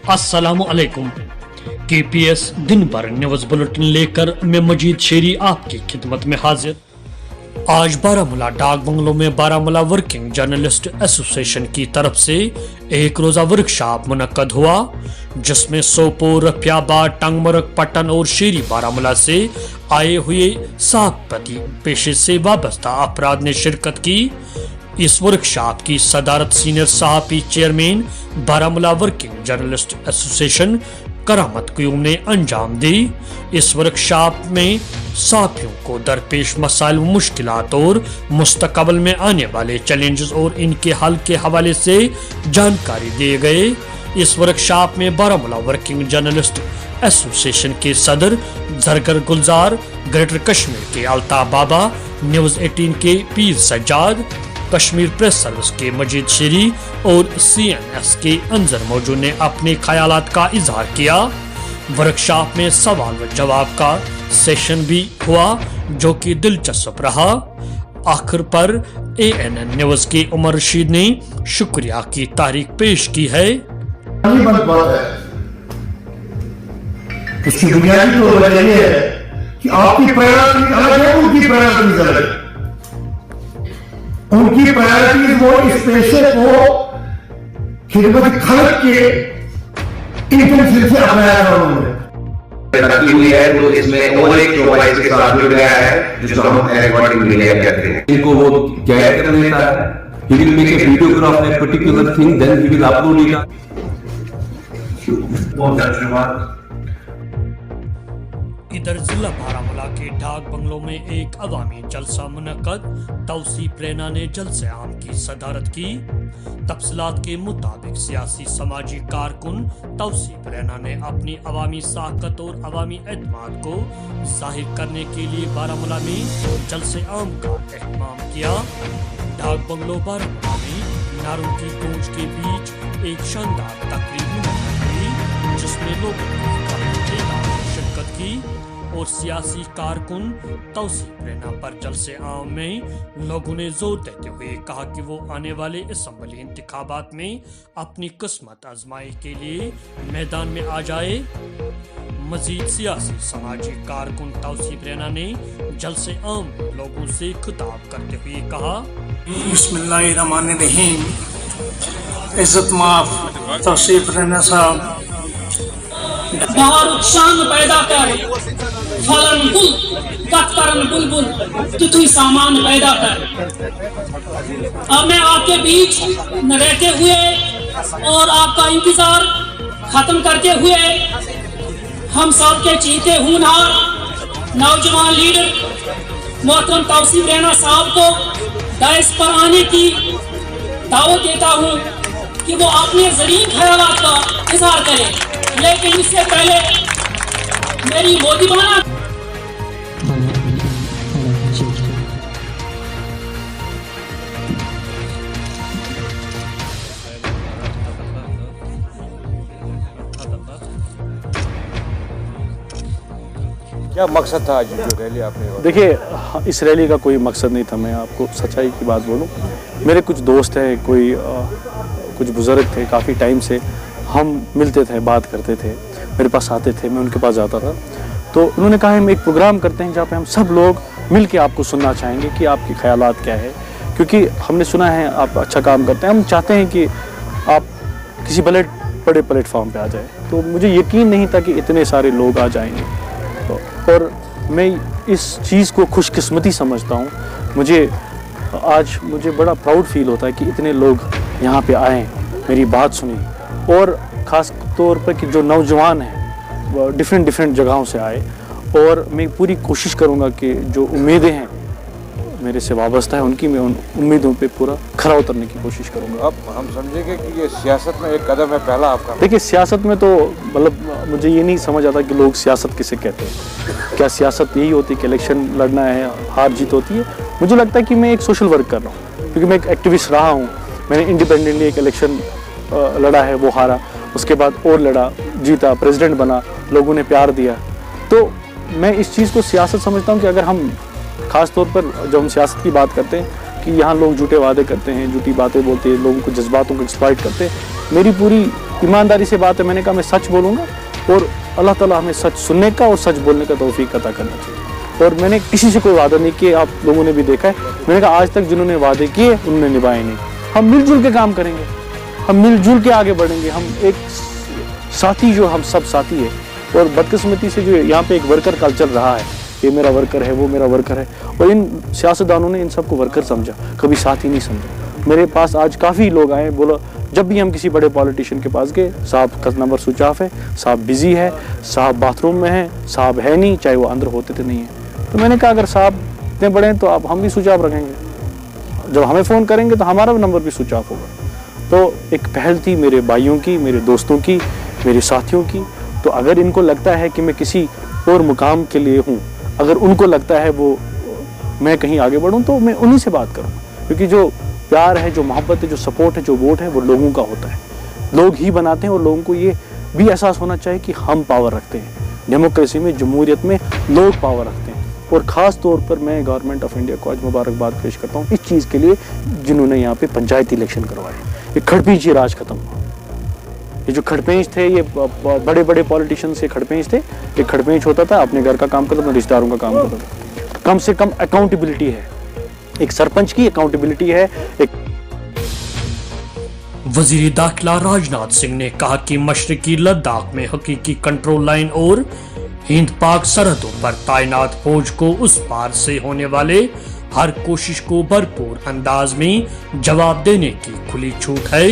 अस्सलाम अलैकुम। KPS दिन भर न्यूज बुलेटिन लेकर मैं मजीद शेरी आपकी खिदमत में हाजिर। आज बारामूला डाक बंगलों में बारामूला वर्किंग जर्नलिस्ट एसोसिएशन की तरफ से एक रोजा वर्कशॉप मुनक्कद हुआ, जिसमें सोपोर, रफियाबाद, टंगमरग, पटन और शेरी बारामूला से आए हुए साहबती पेशे से वाबस्ता अफराद ने शिरकत की। इस वर्कशॉप की सदारत सीनियर सहाफी chairman Baramulla working journalist association Karamat Qayoom ने अंजाम दी। इस वर्कशॉप में सहाफियों को दरपेश मसाइल, मुश्किलात और मुस्तकबिल में आने वाले चैलेंजेस और इनके हल के हवाले से जानकारी दिए गए। इस वर्कशॉप में बारामूला वर्किंग जर्नलिस्ट एसोसिएशन के सदर जरगर गुलजार, ग्रेटर कश्मीर के अल्ताफ बाबा, न्यूज 18 के पीर सज्जाद, कश्मीर प्रेस सर्विस के मजीद शेरी और CNS के अंजर मौजूद ने अपने ख्यालात का इजहार किया। वर्कशॉप में सवाल व जवाब का सेशन भी हुआ, जो कि दिलचस्प रहा। आखिर पर ANN न्यूज के उमर रशीद ने शुक्रिया की तारीख पेश की है। इसकी बुनियादी तो वजह यह है कि आपकी प्रायोरिटी अलग है, उनकी प्रायोरिटी अलग है। उनकी प्रायोरिटी वो इस पेशे को खिदमत खल्क के इंटेंशन से अपनाया था उन्होंने तरक्की हुई है, तो इसमें और एक शोबा इसके साथ जुड़ गया है जिसको हम रिकॉर्डिंग मीडिया कहते हैं। इनको वो जाहिर कर लेता है, he will make a videograph of a particular thing, then he will upload it. बहुत धन्यवाद। इधर जिला बारामूला के डाक बंगलों में एक अवामी जलसा मुनक्कद। तौसीफ रैना ने जलसे आम की सदारत की। तफसीलात के मुताबिक सियासी समाजी कारकुन तौसीफ रैना ने अपनी अवामी साकत और अवामी एतमाद को जाहिर करने के लिए बारामूला में जलसे आम का एहतमाम किया। डाक बंगलों बारामूला में नारों की गूंज के बीच एक शानदार तकरीब मुनक्कद हुई, जिसमें लोगों ने शिरकत की और सियासी कारकुन तौसीफ रैना पर जलसे आम में लोगों ने जोर देते हुए कहा कि वो आने वाले असम्बली इंतखाबात में अपनी किस्मत आजमाई के लिए मैदान में आ जाए। मजीद सियासी समाजी कारकुन तौसीफ रैना ने जलसे आम लोगों से खिताब करते हुए कहा, बिस्मिल्लाहिर्रहमानिर्रहीम। इज्जत माफ तौसीफ रैना साहब, बाहर शान पैदा कर, फलन गुल, कतरन बुलबुल, तुझी सामान पैदा कर। अब मैं आपके बीच न रहते हुए और आपका इंतजार खत्म करते हुए हम सब के चीते होनहार नौजवान लीडर मोहतरम तौसीफ रैना साहब को दायस पर आने की दावत देता हूँ कि वो अपने ज़रीन ख्यालात का इजहार करें। लेकिन इससे पहले मेरी मोदीबाना क्या मकसद था आज जो रैली आपने? देखिए, इस रैली का कोई मकसद नहीं था। मैं आपको सच्चाई की बात बोलूं, मेरे कुछ दोस्त हैं, कुछ बुज़ुर्ग थे, काफ़ी टाइम से हम मिलते थे, बात करते थे, मेरे पास आते थे, मैं उनके पास जाता था। तो उन्होंने कहा हम एक प्रोग्राम करते हैं जहाँ पे हम सब लोग मिल के आपको सुनना चाहेंगे कि आपके ख्यालात क्या है, क्योंकि हमने सुना है आप अच्छा काम करते हैं, हम चाहते हैं कि आप किसी बड़े प्लेटफॉर्म पे आ जाए। तो मुझे यकीन नहीं था कि इतने सारे लोग आ जाएंगे, और मैं इस चीज़ को खुशकिस्मती समझता हूँ। आज मुझे बड़ा प्राउड फील होता है कि इतने लोग यहाँ पे आए, मेरी बात सुनी, और ख़ास तौर पर कि जो नौजवान हैं वो डिफरेंट जगहों से आए। और मैं पूरी कोशिश करूँगा कि जो उम्मीदें हैं मेरे से वाबस्ता है, उनकी मैं उन उम्मीदों पे पूरा खरा उतरने की कोशिश करूँगा। अब हम समझेंगे कि ये सियासत में एक कदम है पहला आपका। देखिए, सियासत में तो मतलब मुझे ये नहीं समझ आता कि लोग सियासत किसे कहते हैं। क्या सियासत यही होती है कि इलेक्शन लड़ना है, हार जीत होती है? मुझे लगता है कि मैं एक सोशल वर्क कर रहा हूँ, क्योंकि मैं एक एक्टिविस्ट रहा हूँ। मैंने इंडिपेंडेंटली एक इलेक्शन लड़ा है, वो हारा, उसके बाद और लड़ा, जीता, प्रेसिडेंट बना, लोगों ने प्यार दिया। तो मैं इस चीज़ को सियासत समझता हूँ कि अगर हम ख़ास तौर पर जब हम सियासत की बात करते हैं कि यहाँ लोग झूठे वादे करते हैं, झूठी बातें बोलते हैं, लोगों को जज्बातों को एक्सप्लॉइट करते हैं, मेरी पूरी ईमानदारी से बात है, मैंने कहा मैं सच बोलूँगा और अल्लाह ताला हमें सच सुनने का और सच बोलने का तौफीक अता करना चाहिए। और मैंने किसी से कोई वादा नहीं किया, आप लोगों ने भी देखा है, मैंने कहा आज तक जिन्होंने वादे किए उन्होंने निभाए नहीं। हम मिलजुल के काम करेंगे, हम मिलजुल के आगे बढ़ेंगे, हम एक साथी, जो हम सब साथी है। और बदकिस्मती से जो यहाँ पे एक वर्कर कल्चर रहा है, ये मेरा वर्कर है, वो मेरा वर्कर है, और इन सियासतदानों ने इन सबको वर्कर समझा, कभी साथी नहीं समझा। मेरे पास आज काफ़ी लोग आए, बोला जब भी हम किसी बड़े पॉलिटिशियन के पास गए, साहब का नंबर स्विच ऑफ है, साहब बिजी है, साहब बाथरूम में है, साहब है नहीं, चाहे वो अंदर होते थे नहीं है। तो मैंने कहा अगर साहब इतने बड़े हैं तो आप हम भी स्विच ऑफ रखेंगे, जब हमें फ़ोन करेंगे तो हमारा भी नंबर भी स्विच ऑफ होगा। तो एक पहल थी मेरे भाइयों की, मेरे दोस्तों की, मेरे साथियों की। तो अगर इनको लगता है कि मैं किसी और मुकाम के लिए हूँ, अगर उनको लगता है वो मैं कहीं आगे बढ़ूँ, तो मैं उन्हीं से बात करूँ, क्योंकि जो प्यार है, जो मोहब्बत है, जो सपोर्ट है, जो वोट है, वो लोगों का होता है, लोग ही बनाते हैं। और लोगों को ये भी एहसास होना चाहिए कि हम पावर रखते हैं, डेमोक्रेसी में, जमहूरियत में लोग पावर रखते हैं। और ख़ास तौर पर मैं गवर्नमेंट ऑफ इंडिया को आज मुबारकबाद पेश करता हूँ इस चीज़ के लिए, जिन्होंने यहाँ पे पंचायती इलेक्शन करवाए। ये खड़पेंची राज खत्म हुआ। ये जो खड़पेंच थे, ये बड़े बड़े पॉलिटिशियंस ये खड़पेंच थे। ये खड़पेंच होता था, अपने घर का काम करता था, रिश्तेदारों का काम करता था। कम से कम अकाउंटेबिलिटी है, एक सरपंच की अकाउंटेबिलिटी है। एक वजीर दाखिला राजनाथ सिंह ने कहा कि मशरकी लद्दाख में हकीकी कंट्रोल लाइन और हिंद पाक सरहदों पर तैनात फौज को उस पार से होने वाले हर कोशिश को भरपूर अंदाज में जवाब देने की खुली छूट है।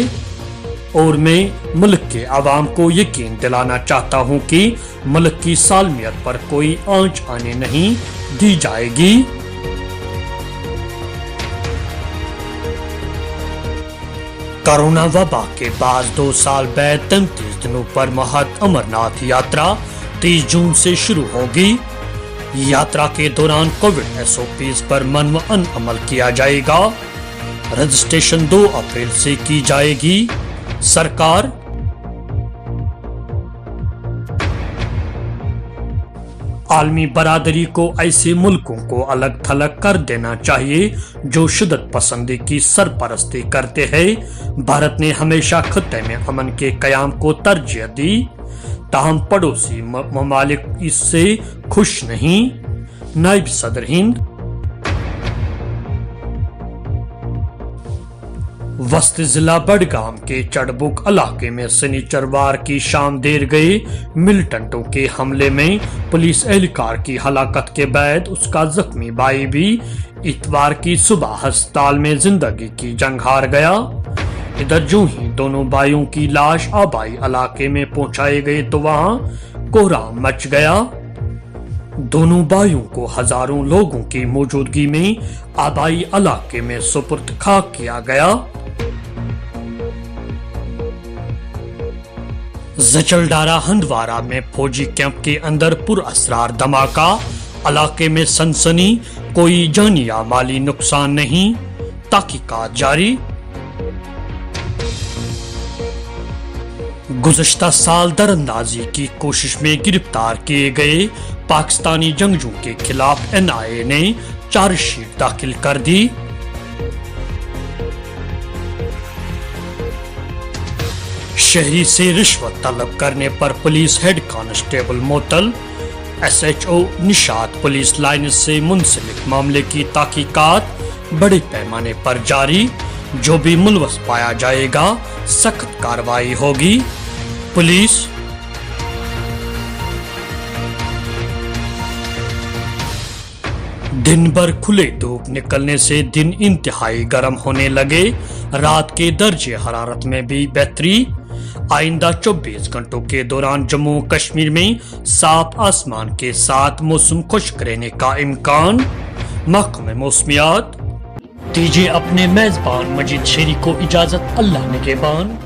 और मैं मुल्क के अवाम को यकीन दिलाना चाहता हूँ कि मुल्क की सालमियत पर कोई आंच आने नहीं दी जाएगी। कोरोना वबा के बाद 2 साल बाद 33 दिनों पर महत अमरनाथ यात्रा 30 जून से शुरू होगी। यात्रा के दौरान कोविड SOPs पर मनमअन अमल किया जाएगा। रजिस्ट्रेशन 2 अप्रैल से की जाएगी। सरकार आलमी बरादरी को ऐसे मुल्कों को अलग थलग कर देना चाहिए जो शिद्दत पसंदी की सरपरस्ती करते हैं। भारत ने हमेशा खत्ते में अमन के कयाम को तरजीह दी, ताहम पड़ोसी ममालिक इससे खुश नहीं। नायब सदर हिंद। वस्त जिला बडगाम के चढ़बुक इलाके में शनिचरवार की शाम देर गए मिलिटेंटों के हमले में पुलिस एहलकार की हलाकत के बाद उसका जख्मी भाई भी इतवार की सुबह अस्पताल में जिंदगी की जंग हार गया। इधर जो ही दोनों भाइयों की लाश आबाई इलाके में पहुंचाए गए तो वहां कोहराम मच गया। दोनों भाइयों को हजारों लोगों की मौजूदगी में आबाई इलाके में सुपुर्द खाक किया गया। जचलडारा हंदवारा में फौजी कैंप के अंदर पुरअसरार धमाका, इलाके में सनसनी, कोई जानी या माली नुकसान नहीं, तहकीकात जारी। गुज़श्ता साल दरअंदाजी की कोशिश में गिरफ्तार किए गए पाकिस्तानी जंगजू के खिलाफ NIA ने चार्जशीट दाखिल कर दी। शहरी से रिश्वत तलब करने पर पुलिस हेड कांस्टेबल मोतल। SHO निशात पुलिस लाइन से मुंसलिक मामले की तहकीकात बड़े पैमाने पर जारी। जो भी मुलवस पाया जाएगा सख्त कार्रवाई होगी। पुलिस दिन भर खुले धूप निकलने से दिन इंतहाई गर्म होने लगे। रात के दर्जे हरारत में भी बेहतरी। आइंदा 24 घंटों के दौरान जम्मू कश्मीर में साफ आसमान के साथ मौसम खुश्क रहने का इम्कान। महकमे मौसमियात। दीजिए अपने मेजबान मजीद शेरी को इजाजत। अल्लाह निगहबान।